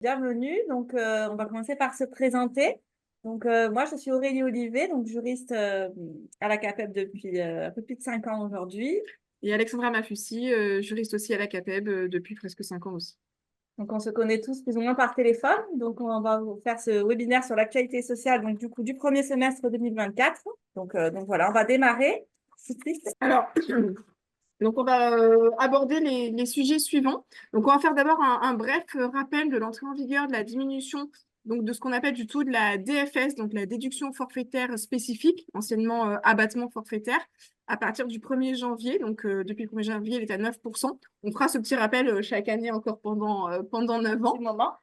Bienvenue. On va commencer par se présenter. Moi, je suis Aurélie Olivet, donc juriste à la CAPEB depuis un peu plus de 5 ans aujourd'hui. Et Alexandra Mafussi, juriste aussi à la CAPEB depuis presque 5 ans aussi. Donc, on se connaît tous plus ou moins par téléphone. Donc, on va vous faire ce webinaire sur l'actualité sociale, donc du coup, du premier semestre 2024. Donc voilà, on va démarrer. Tout de suite. Alors, on va aborder les sujets suivants. Donc, on va faire d'abord un bref rappel de l'entrée en vigueur de la diminution donc de ce qu'on appelle du taux de la DFS, donc la déduction forfaitaire spécifique, anciennement abattement forfaitaire, à partir du 1er janvier. Donc, depuis le 1er janvier, il est à 9%. On fera ce petit rappel chaque année encore pendant 9 ans. Petit moment.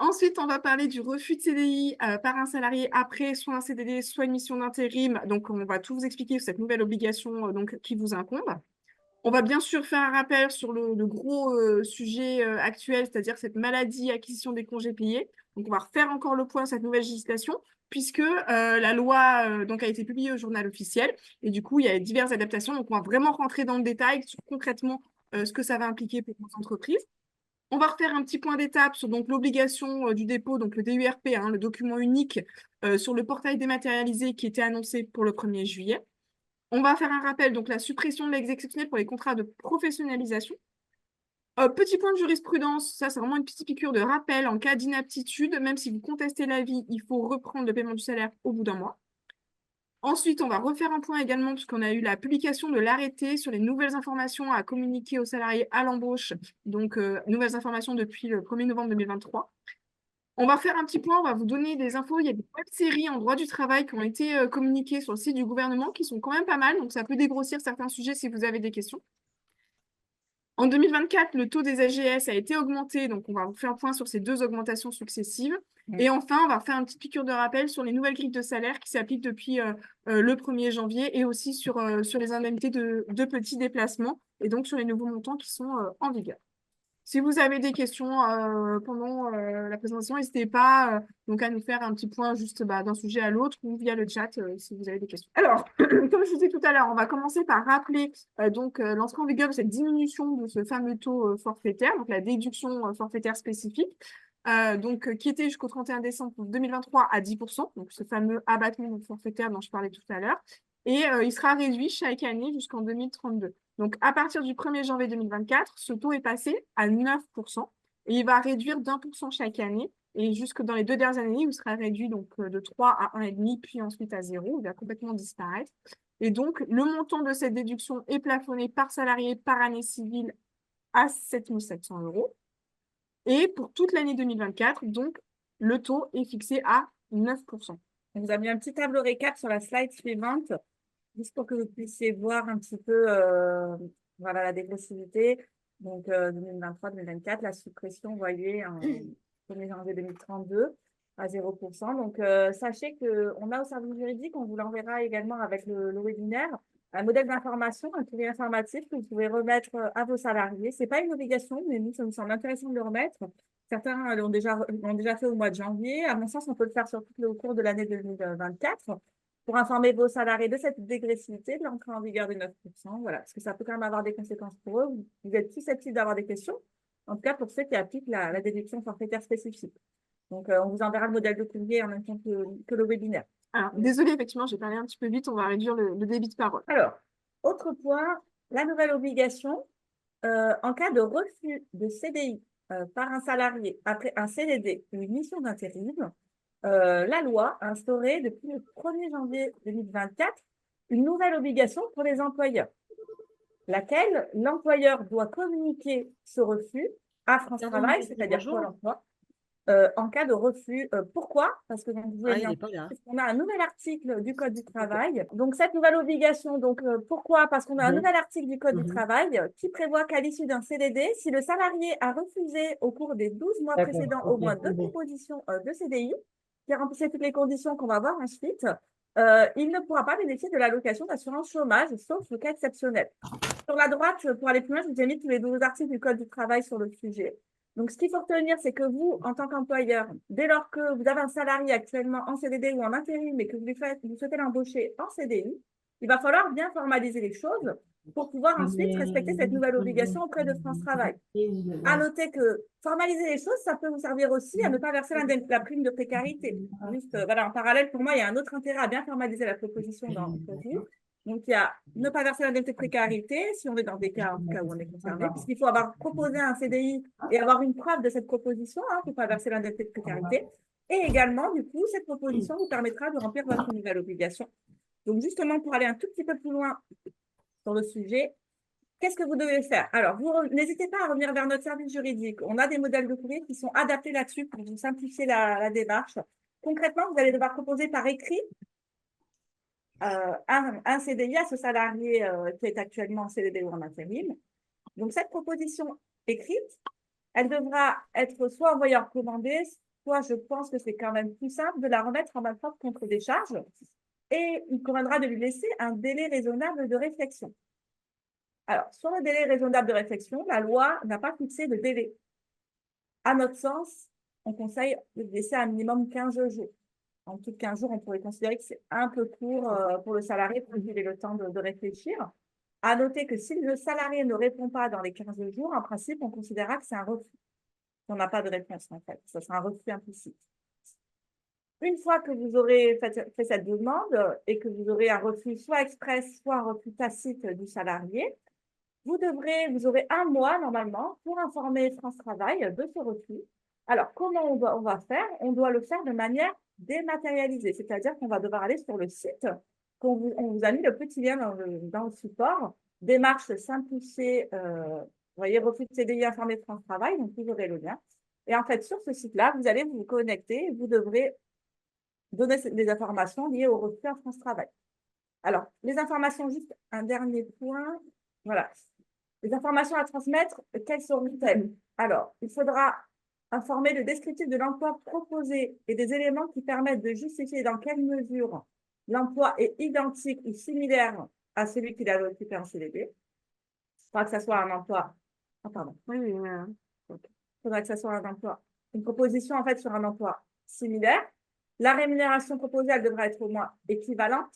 Ensuite, on va parler du refus de CDI par un salarié après soit un CDD, soit une mission d'intérim. Donc, on va tout vous expliquer sur cette nouvelle obligation qui vous incombe. On va bien sûr faire un rappel sur le gros sujet actuel, c'est-à-dire cette maladie, acquisition des congés payés. Donc, on va refaire encore le point sur cette nouvelle législation, puisque la loi donc, a été publiée au journal officiel. Et du coup, il y a diverses adaptations. Donc, on va vraiment rentrer dans le détail sur concrètement ce que ça va impliquer pour nos entreprises. On va refaire un petit point d'étape sur donc l'obligation du dépôt, donc le DURP, hein, le document unique sur le portail dématérialisé qui était annoncé pour le 1er juillet. On va faire un rappel, donc la suppression de l'exceptionnel pour les contrats de professionnalisation. Petit point de jurisprudence, ça c'est vraiment une petite piqûre de rappel en cas d'inaptitude. Même si vous contestez l'avis, il faut reprendre le paiement du salaire au bout d'un mois. Ensuite, on va refaire un point également puisqu'on a eu la publication de l'arrêté sur les nouvelles informations à communiquer aux salariés à l'embauche. Donc, nouvelles informations depuis le 1er novembre 2023. On va faire un petit point, on va vous donner des infos. Il y a des web-séries en droit du travail qui ont été communiquées sur le site du gouvernement qui sont quand même pas mal. Donc, ça peut dégrossir certains sujets si vous avez des questions. En 2024, le taux des AGS a été augmenté, donc on va vous faire un point sur ces deux augmentations successives. Et enfin, on va faire une petite piqûre de rappel sur les nouvelles grilles de salaire qui s'appliquent depuis le 1er janvier et aussi sur les indemnités de petits déplacements et donc sur les nouveaux montants qui sont en vigueur. Si vous avez des questions pendant la présentation, n'hésitez pas donc à nous faire un petit point juste d'un sujet à l'autre ou via le chat si vous avez des questions. Alors, comme je vous disais tout à l'heure, on va commencer par rappeler l'entrée en vigueur de cette diminution de ce fameux taux forfaitaire, donc la déduction forfaitaire spécifique, qui était jusqu'au 31 décembre 2023 à 10%, donc ce fameux abattement forfaitaire dont je parlais tout à l'heure. Et il sera réduit chaque année jusqu'en 2032. Donc, à partir du 1er janvier 2024, ce taux est passé à 9% et il va réduire d'1% chaque année. Et jusque dans les 2 dernières années, il sera réduit donc, de 3 à 1,5, puis ensuite à 0. Il va complètement disparaître. Et donc, le montant de cette déduction est plafonné par salarié par année civile à 7 700 euros. Et pour toute l'année 2024, donc, le taux est fixé à 9%. On vous a mis un petit tableau récap sur la slide suivante, juste pour que vous puissiez voir un petit peu voilà, la dégressivité. Donc, 2023-2024, la suppression, vous voyez, en 1er janvier 2032 à 0%. Donc, sachez qu'on a au service juridique, on vous l'enverra également avec le webinaire, un modèle d'information, un courrier informatif que vous pouvez remettre à vos salariés. Ce n'est pas une obligation, mais nous, ça nous semble intéressant de le remettre. Certains l'ont déjà fait au mois de janvier. À mon sens, on peut le faire surtout au cours de l'année 2024 pour informer vos salariés de cette dégressivité, de l'entrée en vigueur des 9%. Voilà, parce que ça peut quand même avoir des conséquences pour eux. Vous êtes susceptibles d'avoir des questions, en tout cas pour ceux qui appliquent la déduction forfaitaire spécifique. Donc, on vous enverra le modèle de courrier en même temps que le webinaire. Alors, désolée, effectivement, j'ai parlé un petit peu vite, on va réduire le débit de parole. Alors, autre point, la nouvelle obligation, en cas de refus de CDI par un salarié après un CDD ou une mission d'intérim, la loi a instauré depuis le 1er janvier 2024 une nouvelle obligation pour les employeurs, laquelle l'employeur doit communiquer ce refus à France Travail, c'est-à-dire Pôle emploi, en cas de refus. Pourquoi? Parce que donc, vous avez on a un nouvel article du Code du travail. Donc, cette nouvelle obligation, pourquoi? Parce qu'on a un nouvel article du Code du travail qui prévoit qu'à l'issue d'un CDD, si le salarié a refusé au cours des 12 mois précédents au moins deux propositions de CDI, qui remplissait toutes les conditions qu'on va voir ensuite, il ne pourra pas bénéficier de l'allocation d'assurance chômage, sauf le cas exceptionnel. Sur la droite, pour aller plus loin, je vous ai mis tous les 12 articles du Code du travail sur le sujet. Donc, ce qu'il faut retenir, c'est que vous, en tant qu'employeur, dès lors que vous avez un salarié actuellement en CDD ou en intérim, mais que vous souhaitez l'embaucher en CDI, il va falloir bien formaliser les choses pour pouvoir ensuite respecter cette nouvelle obligation auprès de France Travail. À noter que formaliser les choses, ça peut vous servir aussi à ne pas verser la prime de précarité. Juste, voilà, en parallèle, pour moi, il y a un autre intérêt à bien formaliser la proposition pour vous. Donc, il y a ne pas verser l'indemnité de précarité, si on est dans des cas, en tout cas, où on est concerné, puisqu'il faut avoir proposé un CDI et avoir une preuve de cette proposition, hein, pour ne pas verser l'indemnité de précarité. Et également, du coup, cette proposition vous permettra de remplir votre nouvelle obligation. Donc, justement, pour aller un tout petit peu plus loin sur le sujet, qu'est-ce que vous devez faire? Alors, vous n'hésitez pas à revenir vers notre service juridique. On a des modèles de courrier qui sont adaptés là-dessus pour vous simplifier la démarche. Concrètement, vous allez devoir proposer par écrit un CDI à ce salarié qui est actuellement en CDD ou en intérim. Donc, cette proposition écrite, elle devra être soit envoyée en recommandé, soit je pense que c'est quand même plus simple de la remettre en main propre contre décharge. Et il conviendra de lui laisser un délai raisonnable de réflexion. Alors, sur le délai raisonnable de réflexion, la loi n'a pas fixé de délai. À notre sens, on conseille de laisser un minimum 15 jours. En tout 15 jours, on pourrait considérer que c'est un peu court pour le salarié pour lui le temps de réfléchir. À noter que si le salarié ne répond pas dans les 15 jours, en principe, on considérera que c'est un refus. On n'a pas de réponse, en fait. Ça sera un refus implicite. Une fois que vous aurez fait cette demande et que vous aurez un refus soit express, soit un refus tacite du salarié, vous aurez un mois normalement pour informer France Travail de ce refus. Alors, comment on va faire? On doit le faire de manière dématérialisée, c'est-à-dire qu'on va devoir aller sur le site, on vous a mis le petit lien dans le support, démarche simplifiée, vous voyez, refus de CDI informé France Travail, donc vous aurez le lien. Et en fait, sur ce site-là, vous allez vous connecter, vous devrez donner des informations liées au refus à France Travail. Alors, les informations, juste un dernier point, voilà. Les informations à transmettre, quelles seront-elles? Alors, il faudra informer le descriptif de l'emploi proposé et des éléments qui permettent de justifier dans quelle mesure l'emploi est identique ou similaire à celui qu'il avait occupé en CDD. Il faudra que ça soit un emploi. Ah, pardon. Oui, oui, il faudra que ça soit un emploi. Une proposition, en fait, sur un emploi similaire. La rémunération proposée, elle devra être au moins équivalente.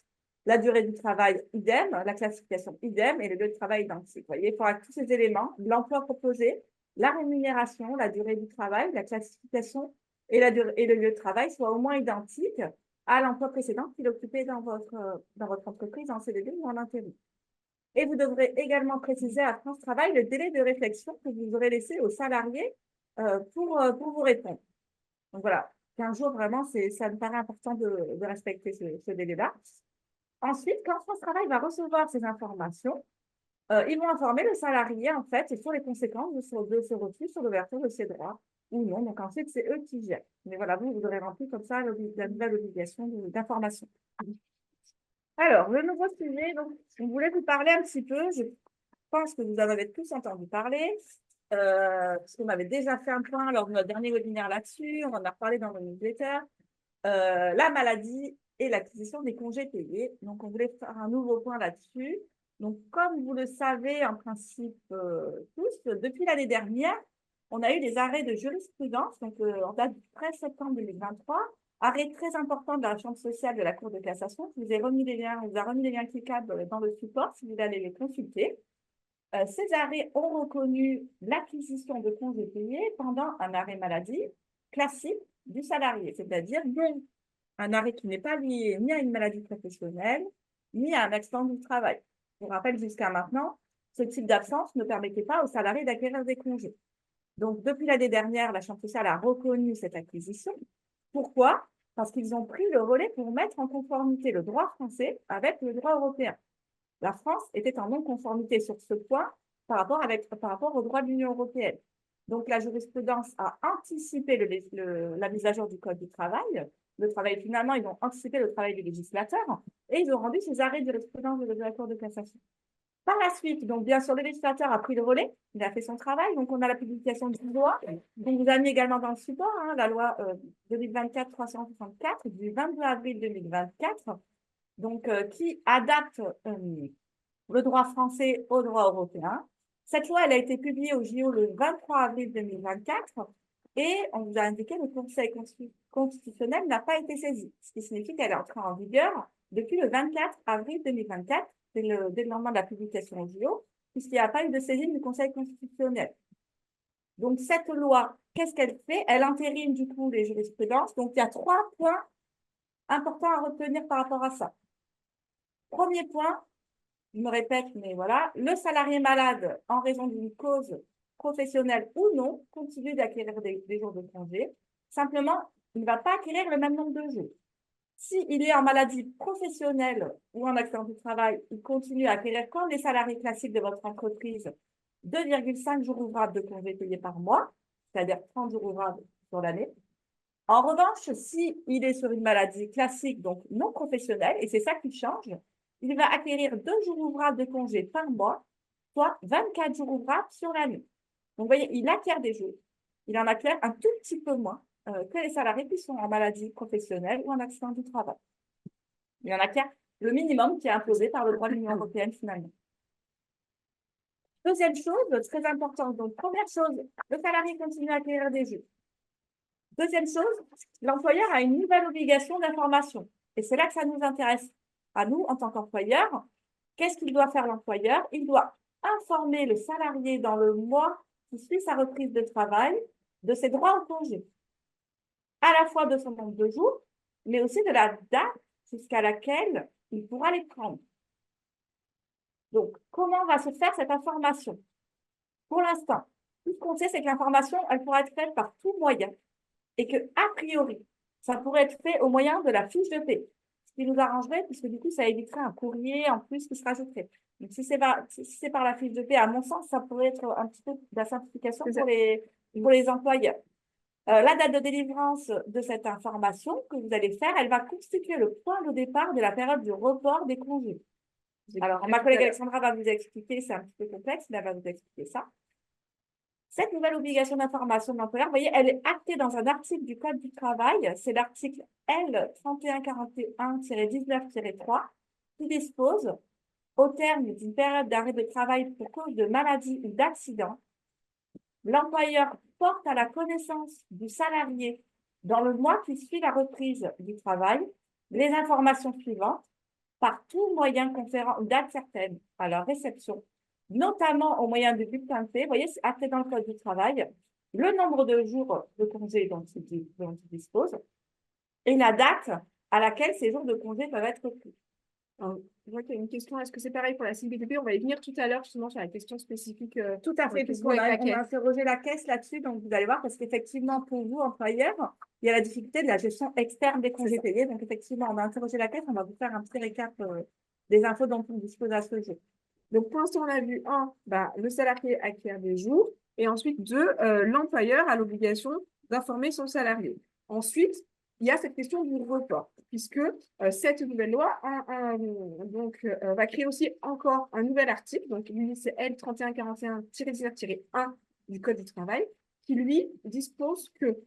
La durée du travail, idem, la classification, idem, et le lieu de travail identique. Vous voyez, il faudra que tous ces éléments, l'emploi proposé, la rémunération, la durée du travail, la classification et le lieu de travail soient au moins identiques à l'emploi précédent qu'il occupait dans votre entreprise en CDD ou en intérim. Et vous devrez également préciser à France Travail le délai de réflexion que vous aurez laissé aux salariés pour vous répondre. Donc voilà, 15 jours, vraiment, ça me paraît important de respecter ce délai-là. Ensuite, quand France Travail va recevoir ces informations, ils vont informer le salarié, en fait, sur les conséquences de ce refus sur l'ouverture de ses droits ou non. Donc ensuite, c'est eux qui gèrent. Mais voilà, vous aurez rempli comme ça la nouvelle obligation d'information. Alors, le nouveau sujet, donc, on voulait vous parler un petit peu, je pense que vous en avez tous entendu parler, parce qu'on avait déjà fait un point lors de notre dernier webinaire là-dessus, on en a reparlé dans le newsletter, la maladie et l'acquisition des congés payés. Donc, on voulait faire un nouveau point là-dessus. Donc, comme vous le savez, en principe, tous, depuis l'année dernière, on a eu des arrêts de jurisprudence, donc en date du 13 septembre 2023, arrêt très important de la Chambre sociale de la Cour de cassation. Je vous ai remis les liens, vous a remis les liens cliquables dans le support si vous voulez aller les consulter. Ces arrêts ont reconnu l'acquisition de congés payés pendant un arrêt maladie classique du salarié, c'est-à-dire un arrêt qui n'est pas lié ni à une maladie professionnelle, ni à un accident du travail. Je vous rappelle, jusqu'à maintenant, ce type d'absence ne permettait pas aux salariés d'acquérir des congés. Donc, depuis l'année dernière, la Chambre sociale a reconnu cette acquisition. Pourquoi? Parce qu'ils ont pris le relais pour mettre en conformité le droit français avec le droit européen. La France était en non-conformité sur ce point par rapport au droit de l'Union européenne. Donc, la jurisprudence a anticipé la mise à jour du Code du travail. Finalement, ils ont anticipé le travail du législateur et ils ont rendu ces arrêts de jurisprudence de la Cour de cassation. Par la suite, donc bien sûr, le législateur a pris le relais, il a fait son travail, donc on a la publication d'une loi, qu'on vous a mis également dans le support, hein, la loi 2024-364 du 22 avril 2024, donc qui adapte le droit français au droit européen. Cette loi, elle a été publiée au JO le 23 avril 2024 et on vous a indiqué que le Conseil constitutionnel n'a pas été saisi, ce qui signifie qu'elle est entrée en vigueur depuis le 24 avril 2024 dès le lendemain de la publication au JO, puisqu'il n'y a pas eu de saisine du Conseil constitutionnel. Donc, cette loi, qu'est-ce qu'elle fait? Elle entérine du coup les jurisprudences. Donc, il y a 3 points importants à retenir par rapport à ça. Premier point, je me répète, mais voilà, le salarié malade en raison d'une cause professionnelle ou non continue d'acquérir des jours de congé. Simplement, il ne va pas acquérir le même nombre de jours. S'il est en maladie professionnelle ou en accident du travail, il continue à acquérir, comme les salariés classiques de votre entreprise, 2,5 jours ouvrables de congés payés par mois, c'est-à-dire 30 jours ouvrables sur l'année. En revanche, s'il est sur une maladie classique, donc non professionnelle, et c'est ça qui change, il va acquérir 2 jours ouvrables de congés par mois, soit 24 jours ouvrables sur l'année. Donc, vous voyez, il acquiert des jours. Il en acquiert un tout petit peu moins que les salariés qui sont en maladie professionnelle ou en accident du travail. Il en acquiert le minimum qui est imposé par le droit de l'Union européenne finalement. Deuxième chose, très importante. Donc, première chose, le salarié continue à acquérir des jours. Deuxième chose, l'employeur a une nouvelle obligation d'information. Et c'est là que ça nous intéresse à nous en tant qu'employeur. Qu'est-ce qu'il doit faire l'employeur? Il doit informer le salarié dans le mois qui suit sa reprise de travail de ses droits au congé, à la fois de son nombre de jours, mais aussi de la date jusqu'à laquelle il pourra les prendre. Donc, comment va se faire cette information? Pour l'instant, tout ce qu'on sait, c'est que l'information, elle pourra être faite par tout moyen et que, a priori, ça pourrait être fait au moyen de la fiche de paie, ce qui nous arrangerait, puisque du coup, ça éviterait un courrier en plus qui se rajouterait. Donc, si c'est par la fiche de paie, à mon sens, ça pourrait être un petit peu de la simplification pour les employeurs. La date de délivrance de cette information que vous allez faire, elle va constituer le point de départ de la période du report des congés. Alors, ma collègue Alexandra va vous expliquer, c'est un petit peu complexe, mais elle va vous expliquer ça. Cette nouvelle obligation d'information de l'employeur, vous voyez, elle est actée dans un article du Code du travail, c'est l'article L3141-19-3, qui dispose, au terme d'une période d'arrêt de travail pour cause de maladie ou d'accident, l'employeur porte à la connaissance du salarié dans le mois qui suit la reprise du travail les informations suivantes par tout moyen conférant une date certaine à leur réception, notamment au moyen du bulletin de paie. Vous voyez, c'est acté dans le Code du travail, le nombre de jours de congé dont il dispose et la date à laquelle ces jours de congé peuvent être pris. Alors, je vois qu'il y a une question. Est-ce que c'est pareil pour la CBTP? On va y venir tout à l'heure justement sur la question spécifique. Tout à fait, puisqu'on a interrogé la caisse là-dessus, donc vous allez voir, parce qu'effectivement, pour vous, employeur, il y a la difficulté de la gestion externe des congés payés. Donc, effectivement, on a interrogé la caisse, on va vous faire un petit récap des infos dont on dispose à ce jour. Donc, pour l'instant, on a vu, le salarié acquiert des jours, et ensuite, 2, l'employeur a l'obligation d'informer son salarié. Ensuite, il y a cette question du report, puisque cette nouvelle loi va créer aussi encore un nouvel article, donc lui, c'est L3141-19-1 du Code du travail, qui lui dispose que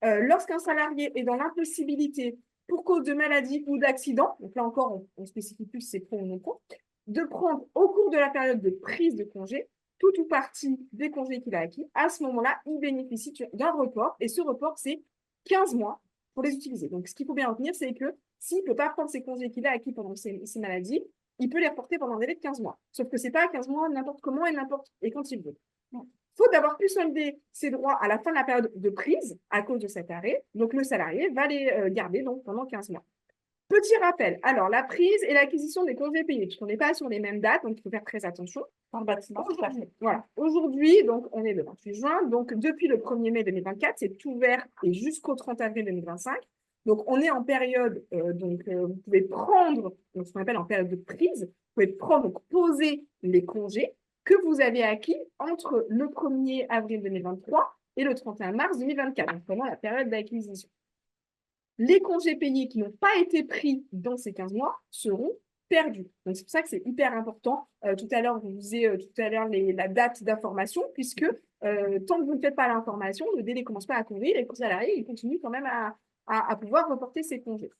lorsqu'un salarié est dans l'impossibilité pour cause de maladie ou d'accident, donc là encore, on spécifie plus si c'est pro ou non pro, de prendre au cours de la période de prise de congé tout ou partie des congés qu'il a acquis, à ce moment-là, il bénéficie d'un report, et ce report, c'est 15 mois pour les utiliser. Donc, ce qu'il faut bien retenir, c'est que s'il ne peut pas prendre ses congés qu'il a acquis pendant ses maladies, il peut les reporter pendant un délai de 15 mois. Sauf que ce n'est pas 15 mois n'importe comment et quand il veut. Faute d'avoir pu solder ses droits à la fin de la période de prise à cause de cet arrêt, donc le salarié va les garder donc, pendant 15 mois. Petit rappel, alors la prise et l'acquisition des congés payés, puisqu'on n'est pas sur les mêmes dates, donc il faut faire très attention. Voilà. Aujourd'hui, donc on est le 28 juin, donc depuis le 1er mai 2024, c'est ouvert et jusqu'au 30 avril 2025. Donc on est en période, vous pouvez prendre, donc, ce qu'on appelle en période de prise, vous pouvez prendre, donc poser les congés que vous avez acquis entre le 1er avril 2023 et le 31 mars 2024, donc pendant la période d'acquisition. Les congés payés qui n'ont pas été pris dans ces 15 mois seront perdus. Donc, c'est pour ça que c'est hyper important. Tout à l'heure, vous disiez la date d'information, puisque tant que vous ne faites pas l'information, le délai ne commence pas à courir et le salarié il continue quand même à pouvoir reporter ses congés.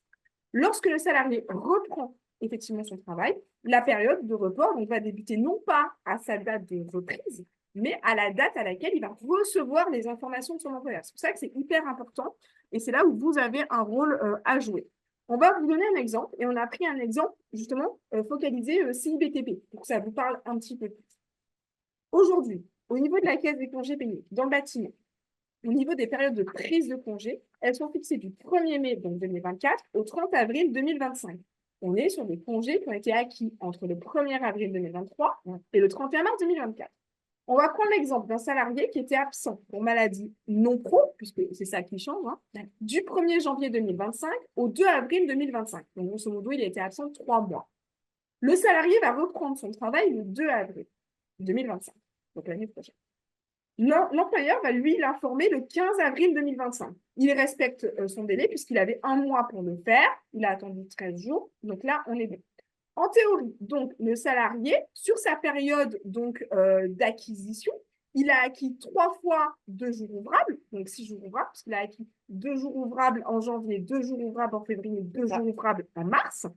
Lorsque le salarié reprend effectivement son travail, la période de report va débuter non pas à sa date de reprise, mais à la date à laquelle il va recevoir les informations de son employeur. C'est pour ça que c'est hyper important et c'est là où vous avez un rôle à jouer. On va vous donner un exemple et on a pris un exemple justement focalisé CIBTP pour que ça vous parle un petit peu plus. Aujourd'hui, au niveau de la caisse des congés payés dans le bâtiment, au niveau des périodes de prise de congés, elles sont fixées du 1er mai donc 2024 au 30 avril 2025. On est sur des congés qui ont été acquis entre le 1er avril 2023 et le 31 mars 2024. On va prendre l'exemple d'un salarié qui était absent pour maladie non pro, puisque c'est ça qui change, du 1er janvier 2025 au 2 avril 2025. Donc, grosso modo, il a été absent 3 mois. Le salarié va reprendre son travail le 2 avril 2025, donc l'année prochaine. L'employeur va lui l'informer le 15 avril 2025. Il respecte son délai puisqu'il avait 1 mois pour le faire. Il a attendu 13 jours. Donc là, on est bon. En théorie, donc, le salarié, sur sa période d'acquisition, il a acquis 3 fois 2 jours ouvrables, donc 6 jours ouvrables, parce qu'il a acquis 2 jours ouvrables en janvier, 2 jours ouvrables en février, 2 jours ouvrables en mars,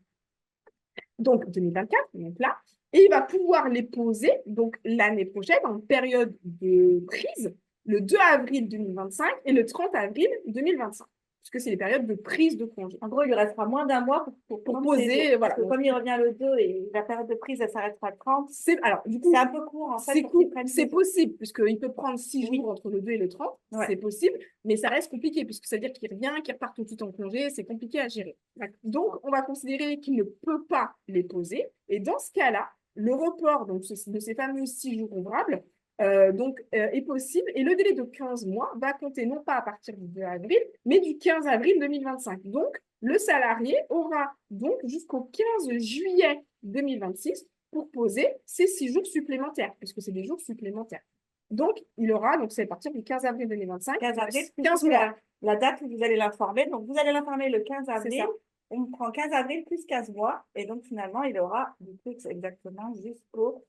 donc 2024, donc là, et il va pouvoir les poser donc l'année prochaine en période de prise, le 2 avril 2025 et le 30 avril 2025. Puisque c'est les périodes de prise de congé. En gros, il lui restera moins d'un mois pour poser. Voilà. Parce que comme il revient le 2 et la période de prise, elle s'arrêtera le 30. Alors, du coup, c'est un peu court, en fait. C'est possible, puisqu'il peut prendre 6 jours entre le 2 et le 30. Ouais. C'est possible, mais ça reste compliqué, puisque ça veut dire qu'il revient, qu'il repart tout de suite en congé, c'est compliqué à gérer. Donc, on va considérer qu'il ne peut pas les poser. Et dans ce cas-là, le report donc, de ces fameux 6 jours ouvrables est possible et le délai de 15 mois va compter non pas à partir du 2 avril, mais du 15 avril 2025. Donc, le salarié aura donc jusqu'au 15 juillet 2026 pour poser ces 6 jours supplémentaires, puisque c'est des jours supplémentaires. Donc, il aura, donc c'est à partir du 15 avril 2025, 15 avril, 15 mois. La date où vous allez l'informer, donc vous allez l'informer le 15 avril, on prend 15 avril plus 15 mois, et donc finalement, il aura du coup exactement jusqu'au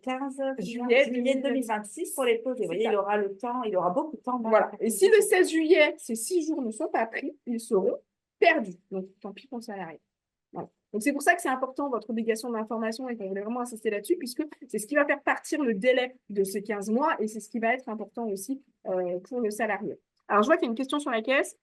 15 juillet 2026 pour les poser. Vous voyez, il aura le temps, il aura beaucoup de temps. Voilà. Et si le 16 juillet, ces 6 jours ne sont pas pris, ils seront perdus. Donc, tant pis pour le salarié. Voilà. Donc, c'est pour ça que c'est important, votre obligation d'information, et qu'on voulait vraiment insister là-dessus, puisque c'est ce qui va faire partir le délai de ces 15 mois, et c'est ce qui va être important aussi pour le salarié. Alors, je vois qu'il y a une question sur la caisse.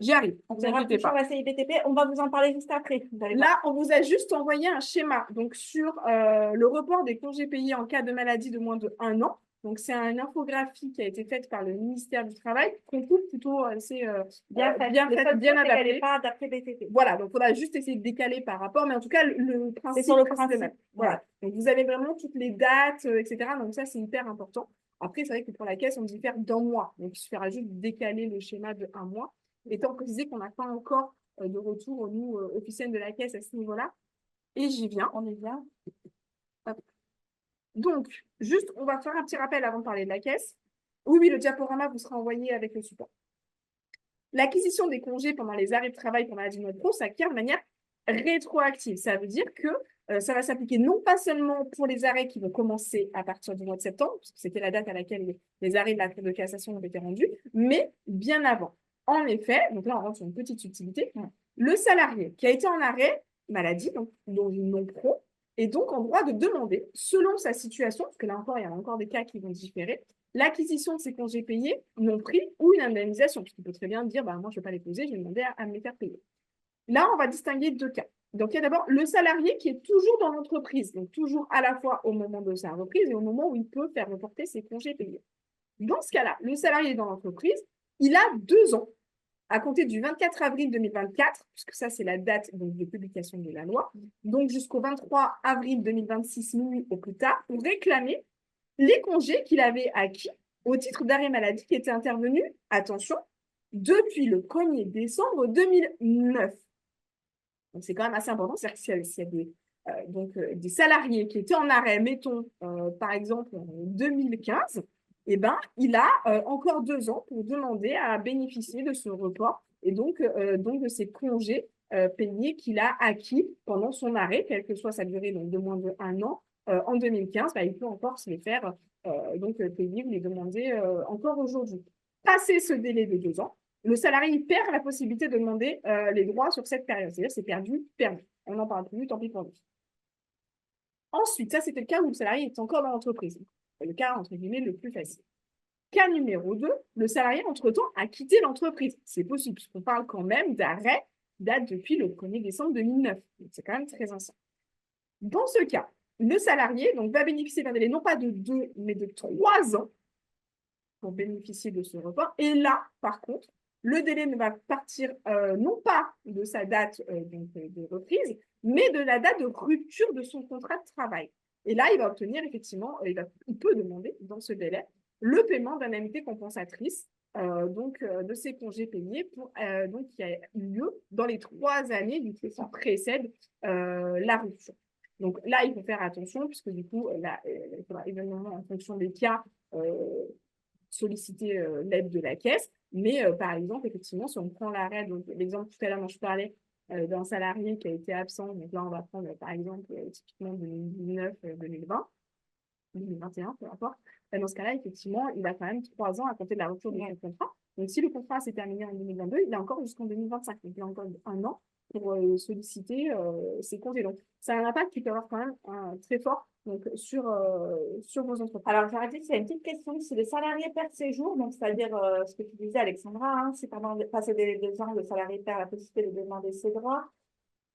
J'y arrive. On verra plus sur la CIBTP. On va vous en parler juste après. Là, on vous a juste envoyé un schéma donc sur le report des congés payés en cas de maladie de moins de 1 an. Donc, c'est une infographie qui a été faite par le ministère du Travail, qu'on trouve plutôt assez bien adaptée. Pas adapté BTP. Voilà, donc il faudra juste essayer de décaler par rapport, mais en tout cas, le principe, c'est sur le principe. Voilà. Donc, vous avez vraiment toutes les dates, etc. Donc, ça, c'est hyper important. Après, c'est vrai que pour la caisse, on diffère d'1 mois. Donc, il suffira juste de décaler le schéma de 1 mois. Étant précisé qu'on n'a pas encore de retour au nous officiel de la caisse à ce niveau-là. Et j'y viens. On y vient. Hop. Donc, juste, on va faire un petit rappel avant de parler de la caisse. Oui, le diaporama vous sera envoyé avec le support. L'acquisition des congés pendant les arrêts de travail pour maladie non pro s'acquiert de manière rétroactive. Ça veut dire que ça va s'appliquer non pas seulement pour les arrêts qui vont commencer à partir du mois de septembre, puisque c'était la date à laquelle les arrêts de la Cour de cassation ont été rendus, mais bien avant. En effet, donc là, on rentre sur une petite subtilité, le salarié qui a été en arrêt maladie, donc non pro, est donc en droit de demander, selon sa situation, parce que là encore, il y a encore des cas qui vont différer, l'acquisition de ces congés payés non pris ou une indemnisation, parce qu'il peut très bien dire, moi, je ne vais pas les poser, je vais demander à me les faire payer. Là, on va distinguer 2 cas. Donc, il y a d'abord le salarié qui est toujours dans l'entreprise, donc toujours à la fois au moment de sa reprise et au moment où il peut faire reporter ses congés payés. Dans ce cas-là, le salarié est dans l'entreprise, il a 2 ans, à compter du 24 avril 2024, puisque ça, c'est la date donc, de publication de la loi, donc jusqu'au 23 avril 2026, minuit au plus tard, pour réclamer les congés qu'il avait acquis au titre d'arrêt maladie qui était intervenu, attention, depuis le 1er décembre 2009. Donc, c'est quand même assez important, c'est-à-dire s'il y a des salariés qui étaient en arrêt, mettons, par exemple, en 2015, eh ben, il a encore 2 ans pour demander à bénéficier de ce report et donc de ces congés payés qu'il a acquis pendant son arrêt, quelle que soit sa durée donc de moins de 1 an. En 2015, il peut encore se les faire payer ou les demander encore aujourd'hui. Passé ce délai de 2 ans, le salarié perd la possibilité de demander les droits sur cette période. C'est-à-dire c'est perdu. On n'en parle plus, tant pis pour nous. Ensuite, ça, c'était le cas où le salarié est encore dans l'entreprise. C'est le cas, entre guillemets, le plus facile. Cas numéro 2, le salarié, entre-temps, a quitté l'entreprise. C'est possible, puisqu'on parle quand même d'arrêt date depuis le 1er décembre 2009. C'est quand même très ancien. Dans ce cas, le salarié donc, va bénéficier d'un délai non pas de 2, mais de 3 ans pour bénéficier de ce report. Et là, par contre, le délai ne va partir non pas de sa date de reprise, mais de la date de rupture de son contrat de travail. Et là, il va obtenir effectivement, il peut demander dans ce délai le paiement d'indemnités compensatrices de ses congés payés qui a eu lieu dans les 3 années du coup, qui précèdent la rupture. Donc là, il faut faire attention puisque du coup, il faudra évidemment en fonction des cas solliciter l'aide de la caisse. Mais par exemple, effectivement, si on prend l'arrêt, donc l'exemple tout à l'heure dont je parlais d'un salarié qui a été absent, donc là, on va prendre par exemple typiquement 2019, 2020, 2021, peu importe. Dans ce cas-là, effectivement, il a quand même 3 ans à compter de la rupture de son contrat. Donc, si le contrat s'est terminé en 2022, il a encore jusqu'en 2025. Donc, il a encore 1 an pour solliciter ses congés. Donc, ça a un impact qui peut avoir quand même très fort sur vos entreprises. Alors, j'aurais dit, c'est une petite question. Si le salarié perd ses jours, donc c'est-à-dire ce que tu disais, Alexandra, hein, si pendant passer des 2 ans, le salarié perd la possibilité de demander ses droits,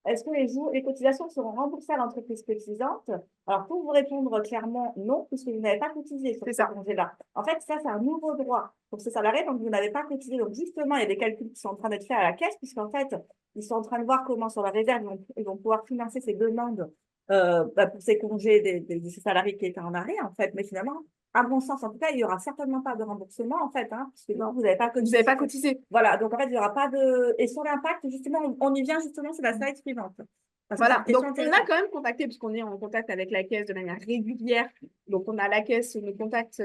est-ce que les cotisations seront remboursées à l'entreprise cotisante? Alors, pour vous répondre clairement, non, puisque vous n'avez pas cotisé sur ce congé-là. En fait, ça, c'est un nouveau droit pour ce salarié, donc vous n'avez pas cotisé. Donc, justement, il y a des calculs qui sont en train d'être faits à la caisse, puisqu'en fait, ils sont en train de voir comment, sur la réserve, ils vont pouvoir financer ces demandes pour ces congés des salariés qui étaient en arrêt, en fait. Mais finalement, à mon sens, en tout cas, il n'y aura certainement pas de remboursement, en fait, hein, puisque non, vous n'avez pas cotisé. Vous n'avez pas cotisé. Voilà, donc en fait, il n'y aura pas de. Et sur l'impact, justement, on y vient justement sur la slide suivante. Voilà, donc on a quand même contacté, puisqu'on est en contact avec la caisse de manière régulière. Donc, on a la caisse, nos contacts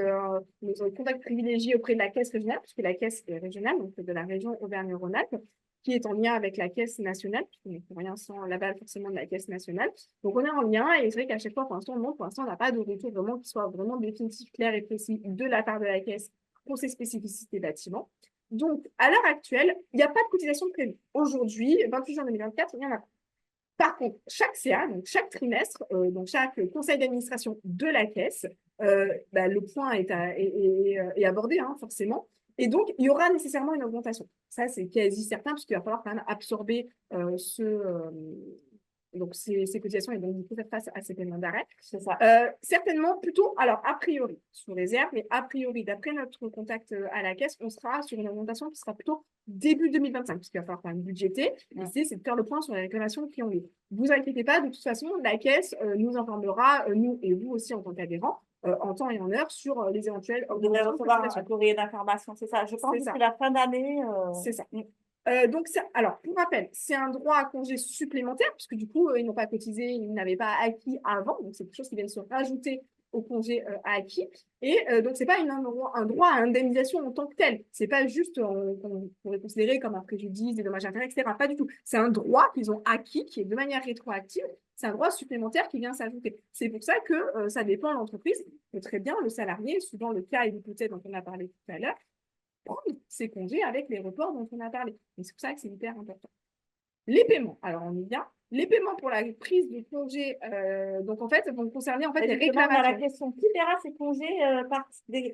privilégiés auprès de la caisse régionale, puisque la caisse est régionale, donc de la région Auvergne-Rhône-Alpes, qui est en lien avec la caisse nationale, puisqu'on ne peut rien sans l'aval forcément de la caisse nationale. Donc, on est en lien, et c'est vrai qu'à chaque fois, pour l'instant, on n'a pas de retour vraiment qui soit vraiment définitif, clair et précis de la part de la caisse pour ces spécificités bâtiments. Donc, à l'heure actuelle, il n'y a pas de cotisation prévue. Aujourd'hui, 28 juin 2024, il n'y en a pas. Par contre, chaque CA, donc chaque trimestre, donc chaque conseil d'administration de la caisse, le point est abordé, hein, forcément. Et donc, il y aura nécessairement une augmentation. Ça, c'est quasi certain, puisqu'il va falloir quand même absorber donc ces cotisations et donc du coup faire face à ces paiements d'arrêt. C'est ça. Certainement plutôt, alors a priori, sous réserve, mais a priori, d'après notre contact à la caisse, on sera sur une augmentation qui sera plutôt début 2025, puisqu'il va falloir quand même budgéter. L'idée, c'est de faire le point sur les réclamations qui ont lieu. Vous inquiétez pas, de toute façon, la caisse nous informera, nous et vous aussi en tant qu'adhérents, en temps et en heure sur les éventuels. Vous devrez recevoir un courrier d'information, c'est ça. Je pense que c'est la fin d'année. C'est ça. Donc, alors, pour rappel, c'est un droit à congé supplémentaire, puisque du coup, ils n'ont pas cotisé, ils n'avaient pas acquis avant. Donc, c'est quelque chose qui vient de se rajouter au congé acquis. Et donc, ce n'est pas un droit à indemnisation en tant que tel. Ce n'est pas juste qu'on pourrait considérer comme un préjudice, des dommages intérêts, etc. Pas du tout. C'est un droit qu'ils ont acquis, qui est de manière rétroactive. C'est un droit supplémentaire qui vient s'ajouter. C'est pour ça que ça dépend de l'entreprise. Que très bien, le salarié, suivant le cas et l'hypothèse dont on a parlé tout à l'heure, prendre ses congés avec les reports dont on a parlé. Et c'est pour ça que c'est hyper important. Les paiements, alors on y vient. Les paiements pour la prise de congés, donc en fait, vont concerner en fait les réclamations. La question, qui paiera ces congés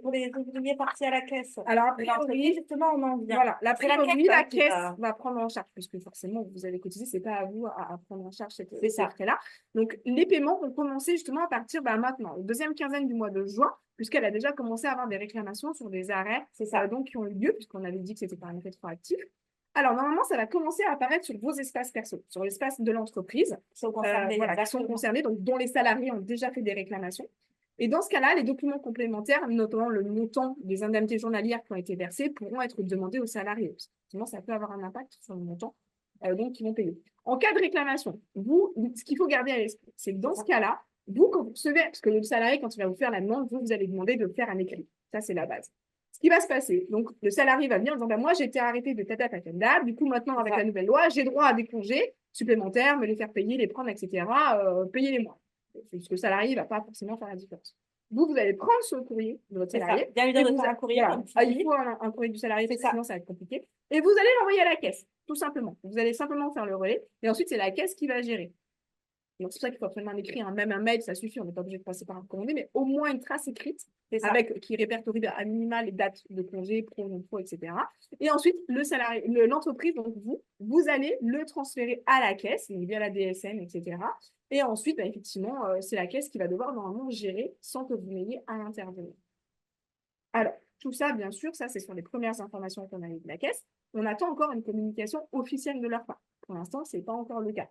pour les ouvriers partis à la caisse? Alors, a priori, justement, on en vient. Voilà, la caisse va prendre en charge, puisque forcément, vous avez cotisé, ce n'est pas à vous à prendre en charge ces frais-là. Donc, les paiements vont commencer justement à partir maintenant, la deuxième quinzaine du mois de juin, puisqu'elle a déjà commencé à avoir des réclamations sur des arrêts donc, qui ont eu lieu, puisqu'on avait dit que c'était par un effet rétroactif. Alors, normalement, ça va commencer à apparaître sur vos espaces perso, sur l'espace de l'entreprise, qui sont concernés, donc dont les salariés ont déjà fait des réclamations. Et dans ce cas-là, les documents complémentaires, notamment le montant des indemnités journalières qui ont été versées, pourront être demandés aux salariés. Sinon, ça peut avoir un impact sur le montant qu'ils vont payer. En cas de réclamation, ce qu'il faut garder à l'esprit, c'est que dans ce cas-là, quand vous recevez, parce que le salarié, quand il va vous faire la demande, vous allez demander de faire un écrit. Ça, c'est la base. Ce qui va se passer, donc le salarié va venir en disant moi j'ai été arrêté de telle date à telle date, du coup maintenant avec la nouvelle loi, j'ai droit à des congés supplémentaires, me les faire payer, les prendre, etc. Payer les mois. Parce que le salarié ne va pas forcément faire la différence. Vous allez prendre ce courrier de votre salarié. Bien lui dire de faire un courrier. Il faut un courrier du salarié, sinon ça va être compliqué. Et vous allez l'envoyer à la caisse, tout simplement. Vous allez simplement faire le relais, et ensuite c'est la caisse qui va gérer. Donc, c'est pour ça qu'il faut absolument un écrit, hein. Même un mail, ça suffit, on n'est pas obligé de passer par un commandé, mais au moins une trace écrite C'est ça. qui répertorie à minima les dates de congé, pro, non pro, etc. Et ensuite, l'entreprise, donc vous allez le transférer à la caisse, donc via la DSN, etc. Et ensuite, bah, effectivement, c'est la caisse qui va devoir normalement gérer sans que vous n'ayez à intervenir. Alors, tout ça, bien sûr, ça, c'est sur les premières informations qu'on a eues de la caisse. On attend encore une communication officielle de leur part. Pour l'instant, ce n'est pas encore le cas.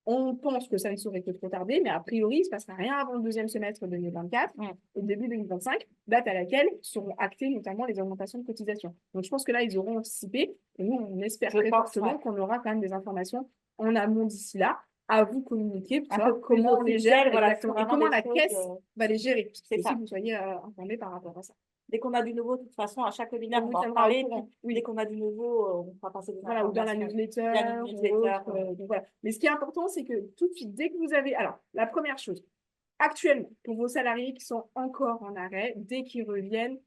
On pense que ça ne saurait que trop tarder, mais a priori, il ne se passera rien avant le deuxième semestre 2024 et début 2025, date à laquelle seront actées notamment les augmentations de cotisation. Donc, je pense que là, ils auront anticipé. Et nous, on espère très fortement qu'on aura quand même des informations en amont d'ici là à vous communiquer pour savoir comment on les gère exactement et comment la caisse va les gérer. Parce que aussi, vous soyez informés par rapport à ça. Dès qu'on a du nouveau, de toute façon, à chaque webinaire, on va en parler. Oui. Dès qu'on a du nouveau, on fera passer des informations. Ou dans la newsletter. Donc, voilà. Mais ce qui est important, c'est que tout de suite, dès que vous avez... Alors, la première chose, actuellement, pour vos salariés qui sont encore en arrêt, dès qu'ils reviennent,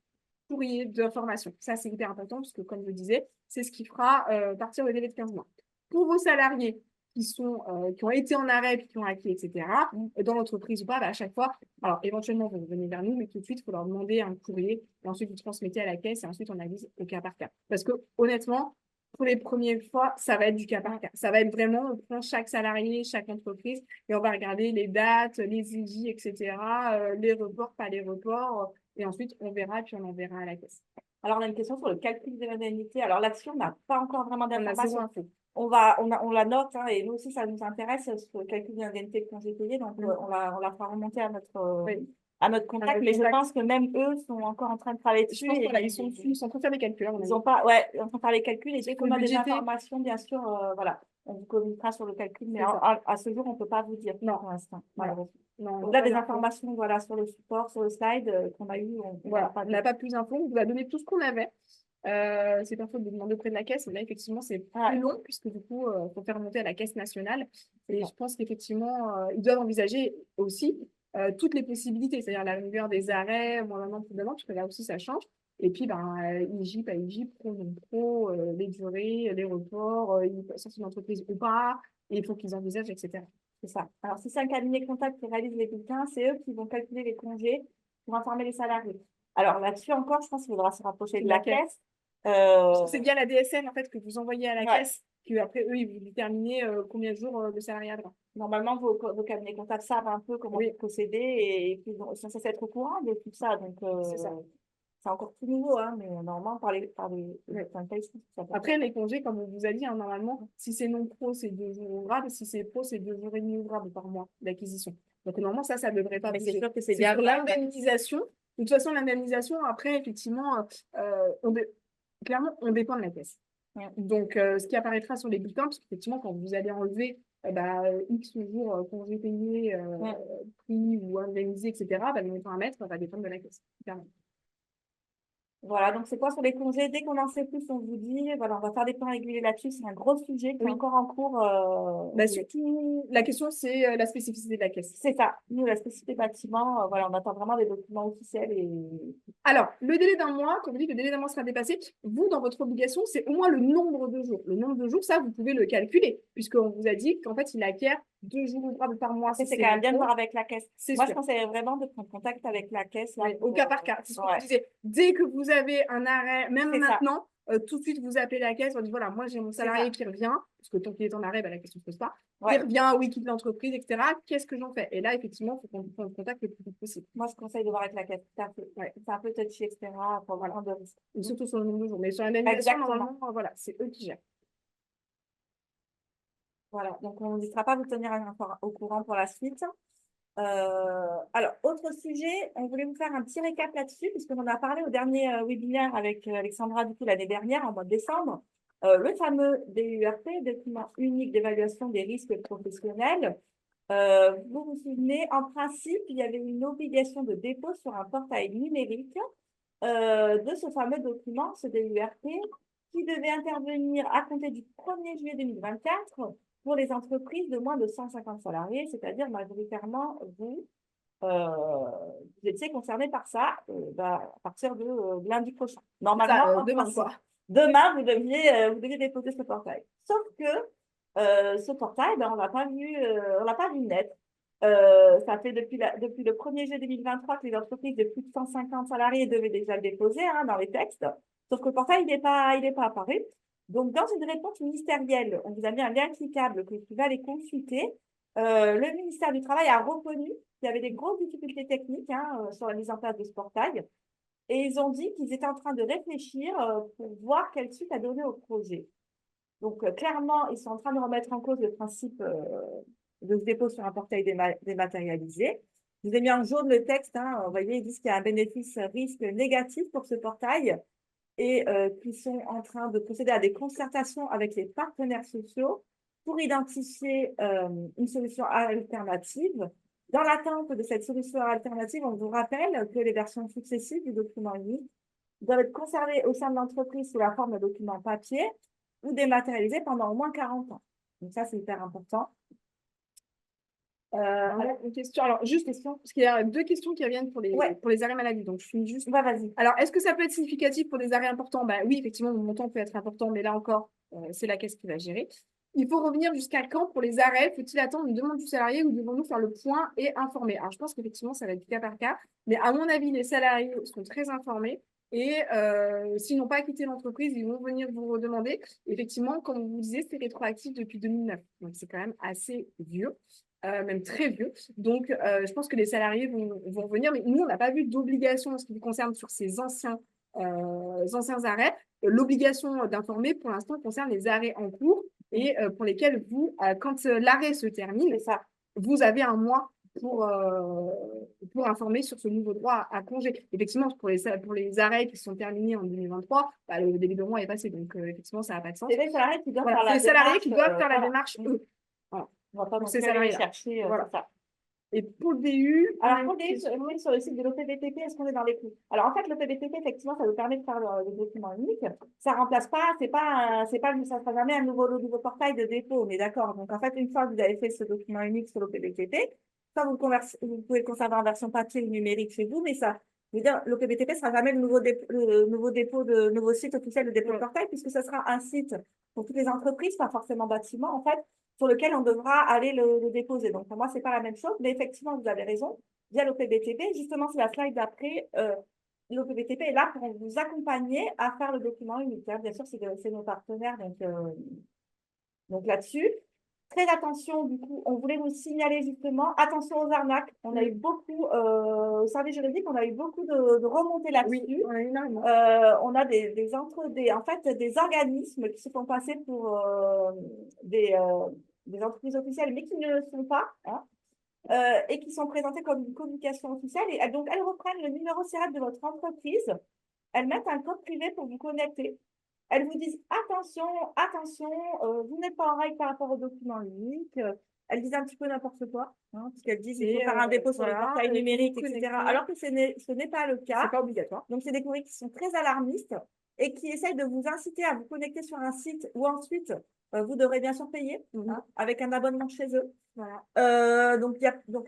courrier de formation. Ça, c'est hyper important parce que, comme je disais, c'est ce qui fera partir le délai de 15 mois. Pour vos salariés qui ont été en arrêt puis qui ont acquis, etc., dans l'entreprise ou pas, bah, à chaque fois, alors éventuellement, vous venez vers nous, mais tout de suite, il faut leur demander un courrier et ensuite, vous transmettez à la caisse et ensuite, on avise au cas par cas. Parce que, honnêtement, pour les premières fois, ça va être du cas par cas. Ça va être vraiment, on prend chaque salarié, chaque entreprise et on va regarder les dates, les IJ, etc., les reports, pas les reports. Et ensuite, on verra, puis on enverra à la caisse. Alors, on a une question sur le calcul des indemnités. Alors, là-dessus, on n'a pas encore vraiment d'informations. On la note, hein, et nous aussi, ça nous intéresse, sur le calcul des indemnités de congés payés. Donc, on la fera remonter à notre contact. Mais je pense que même eux sont encore en train de travailler dessus. Ils sont en train de faire des calculs. Ils sont pas, ouais, en train de faire les calculs. Et dès qu'on a des informations, bien sûr, voilà, on vous communiquera sur le calcul. Mais à ce jour, on ne peut pas vous dire pour l'instant, malheureusement. Donc là, des informations voilà, sur le support, sur le slide qu'on a eu. On n'a pas plus d'infos. On vous a donné tout ce qu'on avait. C'est parfois de demander auprès de la caisse, mais là, effectivement, c'est plus long, puisque du coup, il faut faire remonter à la caisse nationale. Et je pense qu'effectivement, ils doivent envisager aussi toutes les possibilités, c'est-à-dire la longueur des arrêts, moins d'un an, plus d'un an, parce que là aussi, ça change. Et puis, IJ, pas IJ, pro, non pro, les durées, les reports, sortent d'une entreprise ou pas, et il faut qu'ils envisagent, etc. C'est ça. Alors, si c'est un cabinet comptable qui réalise les bulletins, c'est eux qui vont calculer les congés pour informer les salariés. Alors, là-dessus encore, je pense qu'il faudra se rapprocher de la caisse. C'est bien la DSN, en fait, que vous envoyez à la caisse, qu'après, eux, ils vont déterminer combien de jours le salarié a droit. Normalement, vos cabinets comptables savent un peu comment procéder et puis ils sont censés être au courant de tout ça. Donc, c'est ça. C'est encore tout nouveau, hein, mais normalement, par les Après, les congés, comme on vous a dit, hein, normalement, si c'est non pro, c'est 2 jours ouvrables. Si c'est pro, c'est 2 jours et demi ouvrables par mois d'acquisition. Donc, normalement, ça ne devrait pas bouger. Mais c'est sûr que c'est bien l'indemnisation. De toute façon, l'indemnisation, après, effectivement, clairement, on dépend de la caisse. Donc, ce qui apparaîtra sur les bulletins, parce qu'effectivement, quand vous allez enlever X jours congés payés, pris ou indemnisés, etc., le montant à mettre va dépendre de la caisse. Clairement. Voilà, donc c'est quoi sur les congés? Dès qu'on en sait plus, on vous dit, voilà, on va faire des points réguliers là-dessus. C'est un gros sujet qui est encore en cours. Surtout, la question, c'est la spécificité de la caisse. C'est ça. Nous, la spécificité bâtiment, voilà, on attend vraiment des documents officiels. Alors, le délai d'un mois, comme vous dites, le délai d'un mois sera dépassé. Vous, dans votre obligation, c'est au moins le nombre de jours. Le nombre de jours, ça, vous pouvez le calculer, puisqu'on vous a dit qu'en fait, il acquiert 2 jours ouvrables par mois. C'est quand même bien de voir avec la caisse. Moi, je conseillerais vraiment de prendre contact avec la caisse. Là, au cas par cas. C'est ce que je disais. Dès que vous avez un arrêt, même maintenant, tout de suite, vous appelez la caisse, on dit voilà, moi, j'ai mon salarié qui revient, parce que tant qu'il est en arrêt, la question ne se pose pas. Il revient, oui, quitte l'entreprise, etc. Qu'est-ce que j'en fais? Et là, effectivement, il faut qu'on prenne contact le plus vite possible. Moi, je conseille de voir avec la caisse. C'est un peu touchy, etc. Pour prendre de risque. Surtout sur le nombre de jours. Mais sur l'indemnisation, normalement, voilà, c'est eux qui gèrent. Voilà, donc on n'hésitera pas à vous tenir au courant pour la suite. Alors, autre sujet, on voulait vous faire un petit récap là-dessus, puisqu'on en a parlé au dernier webinaire avec Alexandra, du coup, l'année dernière, en mois de décembre. Le fameux DURP, document unique d'évaluation des risques professionnels. Vous vous souvenez, en principe, il y avait une obligation de dépôt sur un portail numérique de ce fameux document, ce DURP, qui devait intervenir à compter du 1er juillet 2024 pour les entreprises de moins de 150 salariés, c'est-à-dire majoritairement vous étiez concernés par ça à partir de lundi prochain. Normalement, demain, quoi. Demain, vous deviez déposer ce portail. Sauf que Ce portail, ben, on l'a pas vu naître. Ça fait depuis le 1er juillet 2023 que les entreprises de plus de 150 salariés devaient déjà le déposer dans les textes. Sauf que le portail, il est pas apparu. Donc, dans une réponse ministérielle, on vous a mis un lien cliquable que tu vas aller consulter. Le ministère du Travail a reconnu qu'il y avait des grosses difficultés techniques sur la mise en place de ce portail. Et ils ont dit qu'ils étaient en train de réfléchir pour voir quelle suite à donner au projet. Donc, clairement, ils sont en train de remettre en cause le principe de ce dépôt sur un portail dématérialisé. Je vous ai mis en jaune le texte. Vous voyez, ils disent qu'il y a un bénéfice-risque négatif pour ce portail et qu'ils sont en train de procéder à des concertations avec les partenaires sociaux pour identifier une solution alternative. Dans l'attente de cette solution alternative, on vous rappelle que les versions successives du document unique doivent être conservées au sein de l'entreprise sous la forme de documents papier ou dématérialisés pendant au moins 40 ans. Donc ça, c'est hyper important. Alors, une question. Alors, juste question, parce qu'il y a 2 questions qui reviennent pour les arrêts maladie. Donc, je finis juste. Ouais, vas-y. Alors, est-ce que ça peut être significatif pour des arrêts importants? Bah, oui, effectivement, le montant peut être important, mais là encore, c'est la caisse qui va gérer. Il faut revenir jusqu'à quand pour les arrêts? Faut-il attendre une demande du salarié ou devons-nous faire le point et informer? Alors, je pense qu'effectivement, ça va être cas par cas, mais à mon avis, les salariés sont très informés et s'ils n'ont pas quitté l'entreprise, ils vont venir vous redemander. Effectivement, comme vous disiez, c'est rétroactif depuis 2009, donc c'est quand même assez vieux. Même très vieux. Donc, je pense que les salariés vont venir, mais nous, on n'a pas vu d'obligation en ce qui nous concerne sur ces anciens arrêts. L'obligation d'informer, pour l'instant, concerne les arrêts en cours et pour lesquels vous, quand l'arrêt se termine, vous avez un mois pour informer sur ce nouveau droit à congé. Effectivement, pour les arrêts qui sont terminés en 2023, bah, le début de mois est passé, donc effectivement, ça n'a pas de sens. C'est les salariés qui doivent voilà, faire la les salariés démarche, qui doivent faire la voilà. démarche, eux. Voilà. On va pas Pour non ces plus aller salariés-là. chercher Voilà. ça. Et pour le DU, Alors, pour le DU, sur le site de l'OPBTP, est-ce qu'on est dans les clous? Alors, en fait, l'OPBTP, effectivement, ça vous permet de faire le document unique. Ça remplace pas, ça sera jamais un nouveau portail de dépôt, on est d'accord. Donc, en fait, une fois que vous avez fait ce document unique sur l'OPBTP, ça, vous pouvez le conserver en version papier ou numérique chez vous, mais ça, je veux dire, l'OPBTP sera jamais le nouveau site officiel de dépôt de portail, puisque ce sera un site pour toutes les entreprises, pas forcément bâtiments, en fait, sur lequel on devra aller le déposer. Donc, pour moi, ce n'est pas la même chose, mais effectivement, vous avez raison. Via l'OPBTP, justement, c'est la slide d'après. L'OPBTP est là pour vous accompagner à faire le document unique. Bien sûr, c'est nos partenaires, donc là-dessus. Très attention, du coup, on voulait vous signaler justement, attention aux arnaques. On a eu beaucoup, au service juridique, on a eu beaucoup de remontées là-dessus. Oui, on a en fait, des organismes qui se font passer pour des entreprises officielles, mais qui ne le sont pas, et qui sont présentées comme une communication officielle. Et donc, elles reprennent le numéro SIRET de votre entreprise, elles mettent un code privé pour vous connecter. Elles vous disent attention, attention, vous n'êtes pas en règle par rapport au document unique. Elles disent un petit peu n'importe quoi, parce qu'elles disent qu'il faut faire un dépôt sur le portail numérique, etc. Alors que ce n'est pas le cas. C'est pas obligatoire. Donc, c'est des courriers qui sont très alarmistes et qui essayent de vous inciter à vous connecter sur un site où ensuite, vous devrez bien sûr payer avec un abonnement chez eux. Voilà. Donc,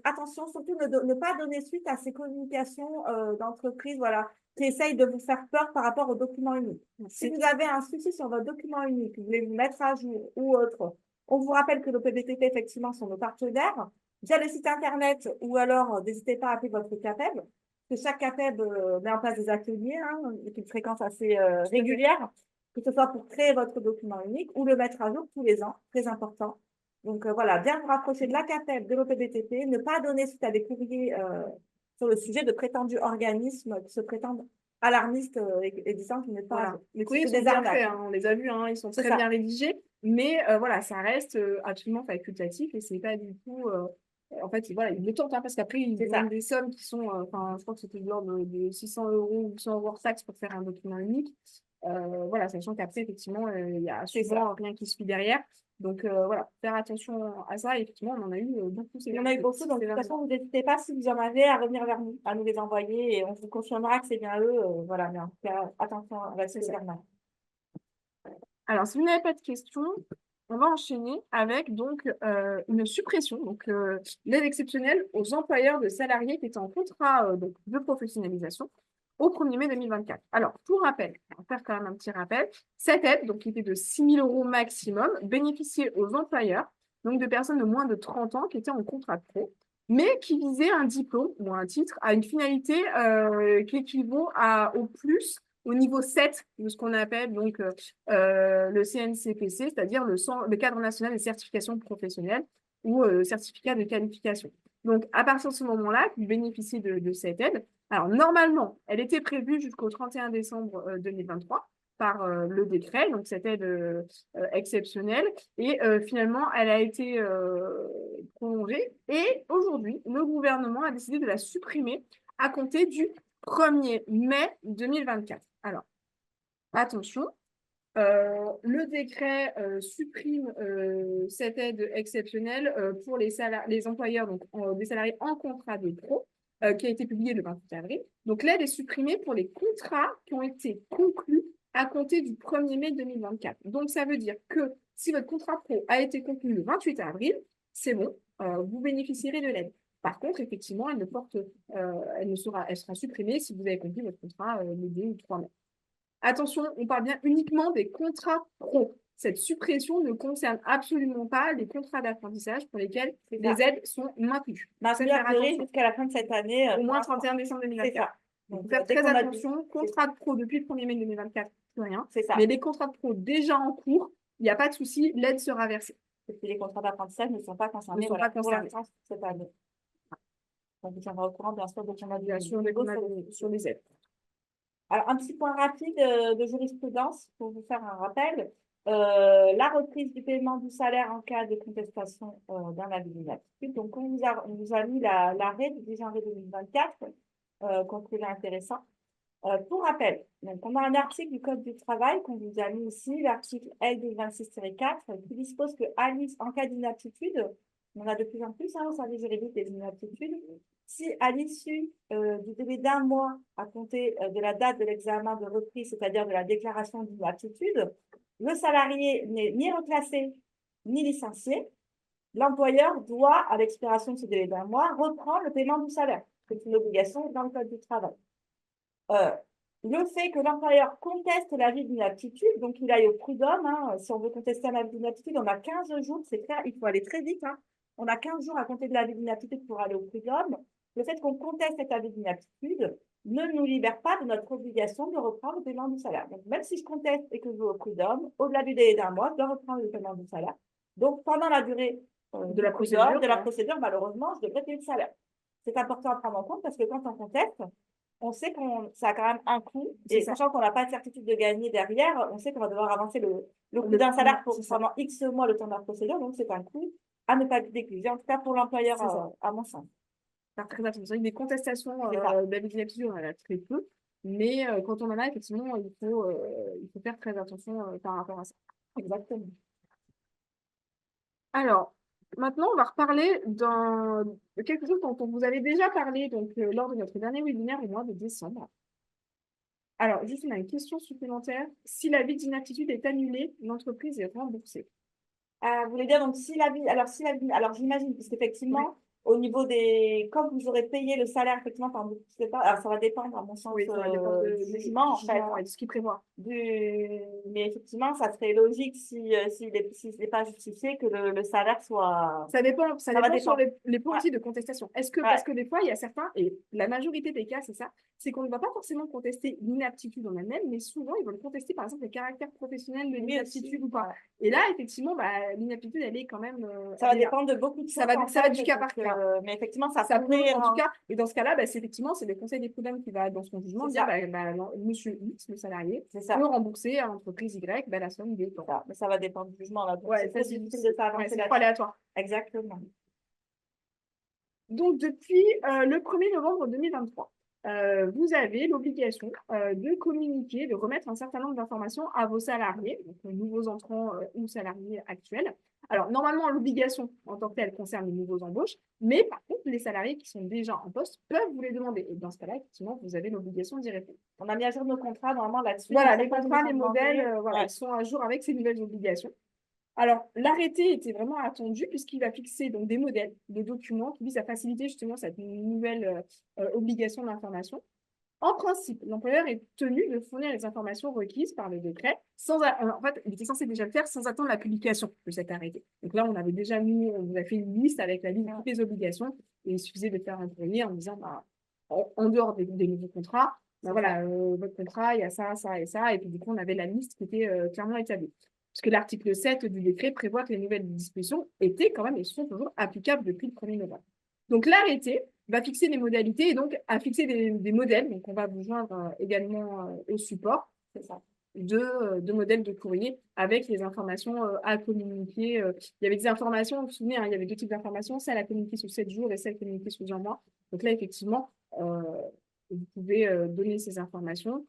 attention, surtout ne pas donner suite à ces communications d'entreprise, voilà, qui essayent de vous faire peur par rapport au document unique. Si vous avez un souci sur votre document unique, vous voulez vous mettre à jour ou autre, on vous rappelle que l'OPBTP, effectivement, sont nos partenaires via le site internet ou alors n'hésitez pas à appeler votre CAPEB, parce que chaque CAPEB met en place des ateliers avec une fréquence assez régulière, que ce soit pour créer votre document unique ou le mettre à jour tous les ans, très important. Donc voilà, bien vous rapprocher de la CAPEB, de l'OPBTP, ne pas donner suite à des courriers sur le sujet de prétendus organismes qui se prétendent alarmistes et disant qu'ils n'est pas. Voilà. Les courriers sont bien faits, on les a vus, ils sont très bien rédigés, mais voilà, ça reste absolument facultatif et c'est pas du tout. En fait, voilà, ils le tentent parce qu'après, ils demandent des sommes qui sont, je crois que c'était de l'ordre de 600 € ou 800 € hors taxe pour faire un document unique. Voilà, sachant qu'après, effectivement, il y a souvent rien qui suit derrière. Donc voilà, faire attention à ça. Et effectivement, on en a eu beaucoup. Il y en a eu beaucoup, donc de toute façon, vous n'hésitez pas si vous en avez à revenir vers nous, à nous les envoyer et on vous confirmera que c'est bien eux. Voilà, mais en tout cas, attention à la CCRMA. Alors, si vous n'avez pas de questions, on va enchaîner avec donc une suppression, donc l'aide exceptionnelle aux employeurs de salariés qui étaient en contrat de professionnalisation. au 1er mai 2024. Alors, pour rappel, on va faire quand même un petit rappel, cette aide, donc, qui était de 6 000 € maximum, bénéficiait aux employeurs, donc de personnes de moins de 30 ans qui étaient en contrat pro, mais qui visaient un diplôme ou un titre à une finalité qui équivaut au plus au niveau 7 de ce qu'on appelle donc le CNCPC, c'est-à-dire le cadre national des certifications professionnelles ou certificat de qualification. Donc, à partir de ce moment-là, vous bénéficiez de cette aide. Alors, normalement, elle était prévue jusqu'au 31 décembre 2023 par le décret, donc cette aide exceptionnelle. Et finalement, elle a été prolongée. Et aujourd'hui, le gouvernement a décidé de la supprimer à compter du 1er mai 2024. Alors, attention, le décret supprime cette aide exceptionnelle pour les employeurs, donc des salariés en contrat de pro, qui a été publié le 28 avril. Donc, l'aide est supprimée pour les contrats qui ont été conclus à compter du 1er mai 2024. Donc, ça veut dire que si votre contrat pro a été conclu le 28 avril, c'est bon, vous bénéficierez de l'aide. Par contre, effectivement, elle sera supprimée si vous avez conclu votre contrat le 2 ou 3 mai. Attention, on parle bien uniquement des contrats pro. Cette suppression ne concerne absolument pas les contrats d'apprentissage pour lesquels les aides sont maintenues. Jusqu'à la fin de cette année. Au moins 31 décembre 2024. Donc, faire très attention. Contrat de pro depuis le 1er mai 2024, plus rien. Mais les contrats de pro déjà en cours, il n'y a pas de souci, l'aide sera versée. Et puis les contrats d'apprentissage ne sont pas concernés pour l'instant cette année. Donc, vous tiendrez au courant, bien sûr, dès qu'on a sur les aides. Alors, un petit point rapide de jurisprudence pour vous faire un rappel. La reprise du paiement du salaire en cas de contestation d'un avis d'inaptitude. Donc, on vous a mis l'arrêt du 10 janvier 2024, qu'on trouvait intéressant. Pour rappel, donc, on a un article du Code du travail qu'on vous a mis ici, l'article L226-4, qui dispose que en cas d'inaptitude, on a de plus en plus au service juridique des inaptitudes, si à l'issue du délai d'un mois à compter de la date de l'examen de reprise, c'est-à-dire de la déclaration d'inaptitude, le salarié n'est ni reclassé ni licencié, l'employeur doit, à l'expiration de ce délai d'un mois, reprendre le paiement du salaire. C'est une obligation dans le Code du travail. Le fait que l'employeur conteste l'avis d'inaptitude, donc il aille au prud'homme, si on veut contester un avis d'inaptitude, on a 15 jours, c'est clair, il faut aller très vite. On a 15 jours à compter de l'avis d'inaptitude pour aller au prud'homme. Le fait qu'on conteste cet avis d'inaptitude ne nous libère pas de notre obligation de reprendre le paiement du salaire. Donc, même si je conteste et que je vais au prud'homme, au-delà du délai d'un mois, je dois reprendre le paiement du salaire. Donc, pendant la durée de la procédure, malheureusement, je devrais payer le salaire. C'est important à prendre en compte parce que quand on conteste, on sait que ça a quand même un coût. Et sachant qu'on n'a pas de certitude de gagner derrière, on sait qu'on va devoir avancer le coût d'un salaire pendant X mois le temps de la procédure. Donc, c'est un coût à ne pas négliger, en tout cas pour l'employeur, à mon sens. Faire très attention. Des contestations d'avis d'inaptitude, on en a très peu. Mais quand on en a, effectivement, il faut faire très attention par rapport à ça. Exactement. Alors, maintenant, on va reparler de quelque chose dont on vous avait déjà parlé donc, lors de notre dernier webinaire au mois de décembre. Alors, juste, on a une question supplémentaire. Si l'avis d'inaptitude est annulé, l'entreprise est remboursée. Vous voulez dire, donc, alors j'imagine, parce qu'effectivement, au niveau comme vous aurez payé le salaire, effectivement, alors ça va dépendre, à mon sens, ça va dépendre du jugement, en fait. Et de ce qu'il prévoit. Mais effectivement, ça serait logique s'il n'est pas justifié que le salaire soit. Ça dépend sur les politiques de contestation. Parce que des fois, il y a certains, et la majorité des cas, c'est ça, c'est qu'on ne va pas forcément contester l'inaptitude en elle-même, mais souvent, ils vont contester, par exemple, les caractères professionnels de l'inaptitude ou pas. Et là, effectivement, l'inaptitude, elle est quand même. Ça va dépendre de beaucoup de choses. Ça va être du cas par cas. Mais effectivement, ça peut, en tout cas. Et dans ce cas-là, c'est le conseil des prud'hommes qui va, dans son jugement, dire monsieur X, le salarié, peut rembourser à l'entreprise Y la somme des temps. Mais ça va dépendre du jugement. Là. C'est difficile de faire avancer là-dessus. Aléatoire. Exactement. Donc, depuis le 1er novembre 2023, vous avez l'obligation de communiquer, de remettre un certain nombre d'informations à vos salariés, donc aux nouveaux entrants ou salariés actuels. Alors, normalement, l'obligation en tant que telle concerne les nouveaux embauches, mais par contre, les salariés qui sont déjà en poste peuvent vous les demander. Et dans ce cas-là, effectivement, vous avez l'obligation d'y répondre. On a mis à jour nos contrats, normalement, là-dessus. Voilà, les contrats, les modèles, ils sont à jour avec ces nouvelles obligations. Alors, l'arrêté était vraiment attendu puisqu'il va fixer donc, des modèles, des documents qui visent à faciliter justement cette nouvelle obligation d'information. En principe, l'employeur est tenu de fournir les informations requises par le décret en fait, il était censé déjà le faire sans attendre la publication de cet arrêté. Donc là, on avait déjà on vous a fait une liste avec la liste de toutes les obligations et il suffisait de faire un courrier en disant, bah, en dehors des nouveaux contrats, bah, voilà, votre contrat, il y a ça, ça et ça. Et puis du coup, on avait la liste qui était clairement établie. Puisque l'article 7 du décret prévoit que les nouvelles dispositions étaient quand même et sont toujours applicables depuis le 1er novembre. Donc l'arrêté va fixer les modalités et donc à fixer des modèles. Donc on va vous joindre également au support de modèles de courrier avec les informations à communiquer. Il y avait des informations, vous vous souvenez, hein, il y avait deux types d'informations, celle à communiquer sous 7 jours et celle communiquée sous un mois. Donc là, effectivement, vous pouvez donner ces informations,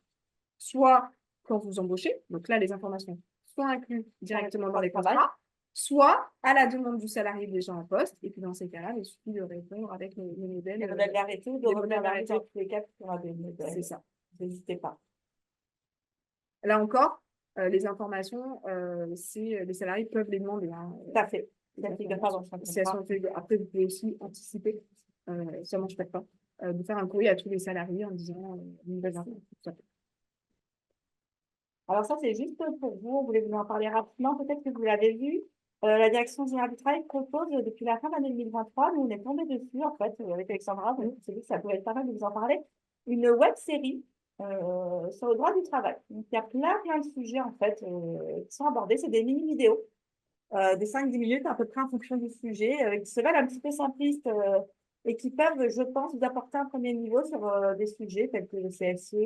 soit quand vous embauchez, donc là, les informations sont incluses directement dans les contrats, soit à la demande du salarié déjà en poste. Et puis dans ces cas-là, il suffit de répondre avec les modèles. Les modèles d'arrêté ou de revenir d'arrêté dans tous les cas, il y aura des modèles. C'est ça. N'hésitez pas. Là encore, les informations, les salariés peuvent les demander. Hein, tout à fait. Si elles sont faites, après, vous pouvez aussi anticiper, ça ne mange pas de pain, de faire un courrier à tous les salariés en disant une nouvelle info. Alors ça, c'est juste pour vous. On voulait vous en parler rapidement. Peut-être que vous l'avez vu. La Direction générale du travail propose depuis la fin de l'année 2023, nous on est tombé dessus en fait avec Alexandra, donc c'est dit que ça pourrait être pas mal de vous en parler, une web série sur le droit du travail. Donc il y a plein de sujets en fait qui sont abordés. C'est des mini-vidéos, des 5-10 minutes à peu près en fonction du sujet, qui se veulent un petit peu simplistes et qui peuvent, je pense, vous apporter un premier niveau sur des sujets tels que le CSE,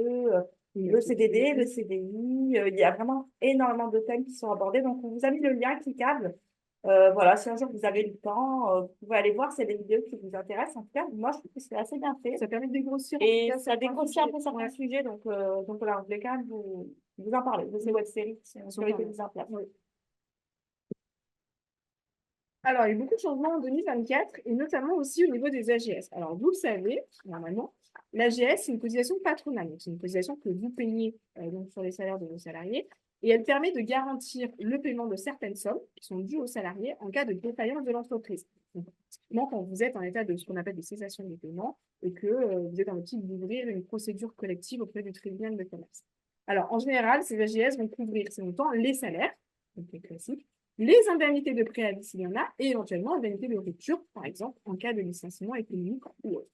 le CDD, le CDI. Il y a vraiment énormément de thèmes qui sont abordés. Donc, on vous a mis le lien cliquable. Voilà, si un jour vous avez le temps, vous pouvez aller voir, c'est des vidéos qui vous intéressent. En tout cas, moi, je trouve que c'est assez bien fait. Ça permet de dégrossir. Et ça dégrossit un peu certains sujets. Donc voilà, on voulait quand même vous en parler de ces web-séries qui ont été mises en place. Alors, il y a eu beaucoup de changements en 2024 et notamment aussi au niveau des AGS. Alors, vous le savez, normalement, l'AGS, c'est une cotisation patronale. C'est une cotisation que vous payez donc, sur les salaires de vos salariés et elle permet de garantir le paiement de certaines sommes qui sont dues aux salariés en cas de défaillance de l'entreprise. Typiquement, quand vous êtes en état de ce qu'on appelle des cessations de paiement et que vous êtes en optique d'ouvrir une procédure collective auprès du tribunal de commerce. Alors, en général, ces AGS vont couvrir ces montants les salaires, donc les classiques, les indemnités de préavis s'il y en a, et éventuellement indemnités de rupture, par exemple, en cas de licenciement économique ou autre.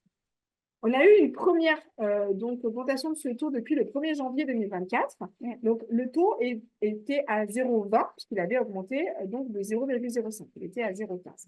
On a eu une première augmentation de ce taux depuis le 1er janvier 2024. Donc, le taux était à 0,20, puisqu'il avait augmenté donc de 0,05. Il était à 0,15.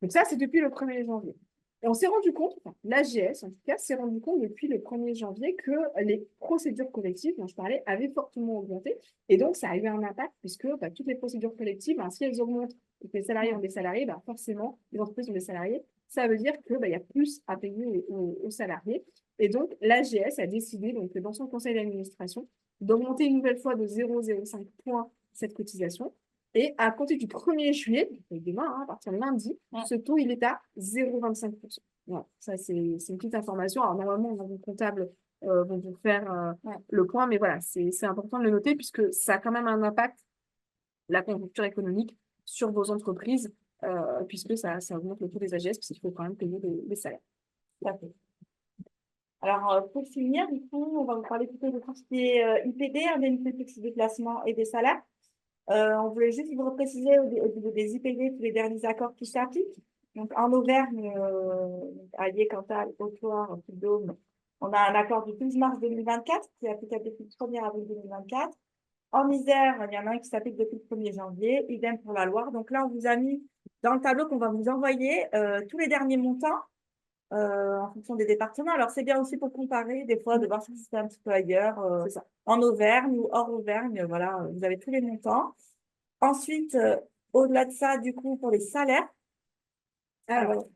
Donc ça, c'est depuis le 1er janvier. Et on s'est rendu compte, enfin, l'AGS en tout cas, s'est rendu compte depuis le 1er janvier que les procédures collectives dont je parlais avaient fortement augmenté. Et donc, ça a eu un impact puisque toutes les procédures collectives, si elles augmentent et que les salariés ont des salariés, forcément, les entreprises ont des salariés. Ça veut dire qu'il y a plus à payer aux salariés. Et donc, l'AGS a décidé, donc, dans son conseil d'administration, d'augmenter une nouvelle fois de 0,05 points cette cotisation. Et à compter du 1er juillet, demain, à partir de lundi, ce taux, il est à 0,25%. Voilà, ça, c'est une petite information. Alors, normalement, vos comptables vont vous faire le point, mais voilà, c'est important de le noter puisque ça a quand même un impact, la conjoncture économique, sur vos entreprises, puisque ça augmente le coût des AGS, puisqu'il faut quand même payer les salaires. D'accord. Alors, pour finir, du coup, on va vous parler plutôt de tout ce qui est IPD, indemnité fixe de placement et des salaires. On voulait juste vous repréciser au niveau des IPD tous les derniers accords qui s'appliquent. Donc, en Auvergne, Allier, Cantal, Haute-Loire, Puy-de-Dôme, on a un accord du 12 mars 2024 qui est applicable depuis le 1er avril 2024. En Isère, il y en a un qui s'applique depuis le 1er janvier, idem pour la Loire. Donc là, on vous a mis dans le tableau qu'on va vous envoyer tous les derniers montants en fonction des départements. Alors, c'est bien aussi pour comparer, des fois, de voir si c'est un petit peu ailleurs, en Auvergne ou hors Auvergne. Voilà, vous avez tous les montants. Ensuite, au-delà de ça, du coup, pour les salaires. Alors,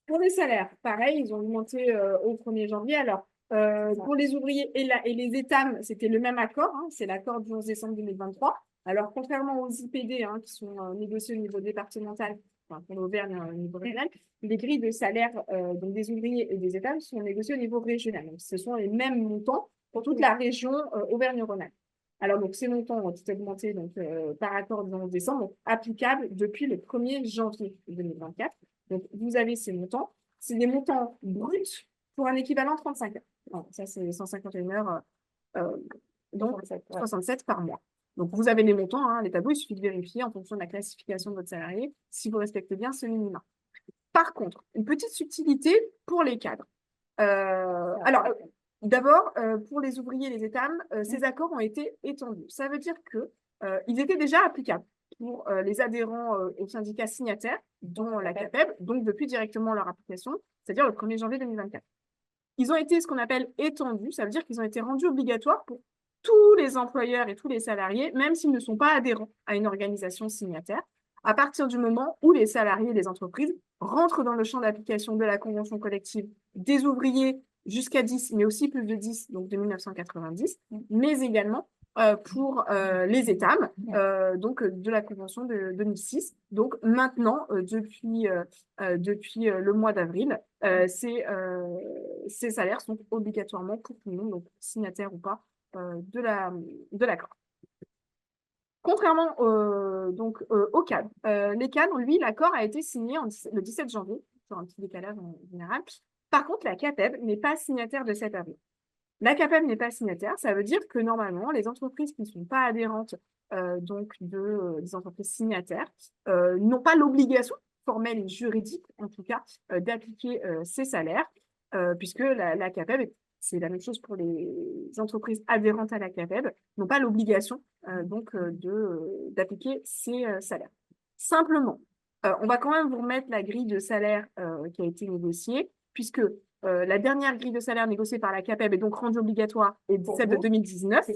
pour les salaires, pareil, ils ont augmenté au 1er janvier. Alors, pour les ouvriers et les états, c'était le même accord. C'est l'accord du 11 décembre 2023. Alors, contrairement aux IPD qui sont négociés au niveau départemental, pour l'Auvergne au niveau régional, les grilles de salaire donc des ouvriers et des états sont négociées au niveau régional. Donc, ce sont les mêmes montants pour toute la région Auvergne-Rhône-Alpes. Alors, donc, ces montants ont été augmentés par accord du 11 décembre, donc, applicables depuis le 1er janvier 2024. Donc, vous avez ces montants. C'est des montants bruts pour un équivalent 35 heures. Non, ça, c'est 151 heures, donc 67, ouais. 67 par mois. Donc, vous avez les montants, hein, les tableaux, il suffit de vérifier en fonction de la classification de votre salarié si vous respectez bien ce minimum. Par contre, une petite subtilité pour les cadres. Alors, d'abord, pour les ouvriers et les étames, ces accords ont été étendus. Ça veut dire qu'ils étaient déjà applicables pour les adhérents aux syndicats signataires, dont la CAPEB, donc depuis directement leur application, c'est-à-dire le 1er janvier 2024. Ils ont été ce qu'on appelle étendus, ça veut dire qu'ils ont été rendus obligatoires pour tous les employeurs et tous les salariés, même s'ils ne sont pas adhérents à une organisation signataire, à partir du moment où les salariés et les entreprises rentrent dans le champ d'application de la convention collective des ouvriers jusqu'à 10, mais aussi plus de 10, donc de 1990, mais également pour les étames, donc de la convention de 2006. Donc maintenant, depuis le mois d'avril, ces salaires sont obligatoirement pour tout le monde, donc signataire ou pas, de l'accord. Contrairement aux cadres, les cadres, lui, l'accord a été signé le 17 janvier, sur un petit décalage en général. Par contre, la CAPEB n'est pas signataire de cet avis. La CAPEB n'est pas signataire, ça veut dire que normalement, les entreprises qui ne sont pas adhérentes des entreprises signataires n'ont pas l'obligation formelle et juridique, en tout cas, d'appliquer ces salaires, puisque la CAPEB, c'est la même chose pour les entreprises adhérentes à la CAPEB, n'ont pas l'obligation d'appliquer ces salaires. Simplement, on va quand même vous remettre la grille de salaire qui a été négociée, puisque la dernière grille de salaire négociée par la CAPEB est donc rendue obligatoire et celle de 2019,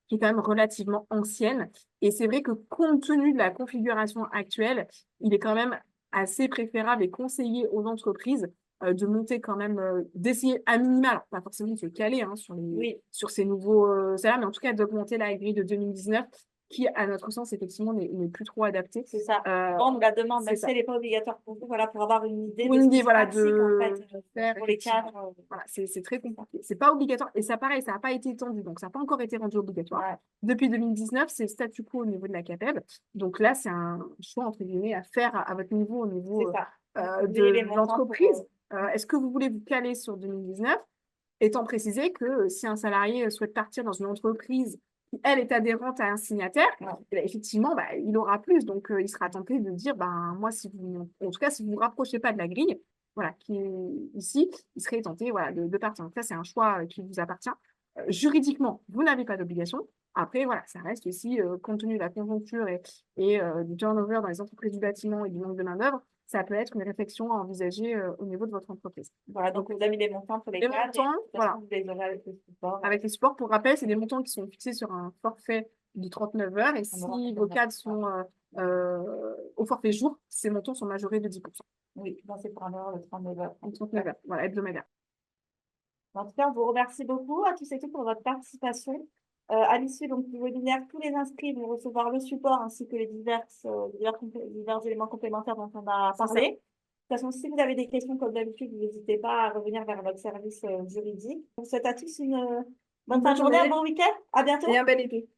qui est quand même relativement ancienne. Et c'est vrai que compte tenu de la configuration actuelle, il est quand même assez préférable et conseillé aux entreprises de monter quand même, d'essayer à minima, alors pas forcément de se caler hein, sur ces nouveaux salaires, mais en tout cas d'augmenter la grille de 2019 qui, à notre sens, effectivement, n'est plus trop adaptée. C'est ça. Bon, la demande d'accès n'est pas obligatoire pour vous, voilà, pour avoir une idée de ce qui voilà, pour les cadres. Voilà, c'est très compliqué. C'est pas obligatoire. Et ça, pareil, ça n'a pas été étendu, donc ça n'a pas encore été rendu obligatoire. Ouais. Depuis 2019, c'est statu quo au niveau de la CAPEB. Donc là, c'est un choix, entre guillemets, à faire à votre niveau, au niveau de l'entreprise. Est-ce que vous voulez vous caler sur 2019, étant précisé que si un salarié souhaite partir dans une entreprise qui, elle, est adhérente à un signataire, effectivement, il aura plus. Donc, il sera tenté de dire, moi, en tout cas, si vous ne vous rapprochez pas de la grille, voilà, qui est ici, il serait tenté voilà, de partir. Donc, ça, c'est un choix qui vous appartient. Juridiquement, vous n'avez pas d'obligation. Après, voilà, ça reste aussi, compte tenu de la conjoncture et du turnover dans les entreprises du bâtiment et du manque de main-d'œuvre, ça peut être une réflexion à envisager au niveau de votre entreprise. Voilà, donc vous avez mis les montants pour les cadres. Montants, voilà. Vous les aurez avec les supports. Avec les supports, pour rappel, c'est des montants qui sont fixés sur un forfait de 39 heures. Et si vos cadres sont au forfait jour, ces montants sont majorés de 10%. Oui, dans ces 30 heures, le 39 heures. 39 heures, voilà, hebdomadaire. En tout cas, on vous remercie beaucoup à tous et toutes pour votre participation. À l'issue du webinaire, tous les inscrits vont recevoir le support ainsi que les divers éléments complémentaires dont on a parlé. De toute façon, si vous avez des questions comme d'habitude, n'hésitez pas à revenir vers notre service juridique. Je vous souhaite à tous une bonne fin de journée, un bon week-end. À bientôt. Et un bel été.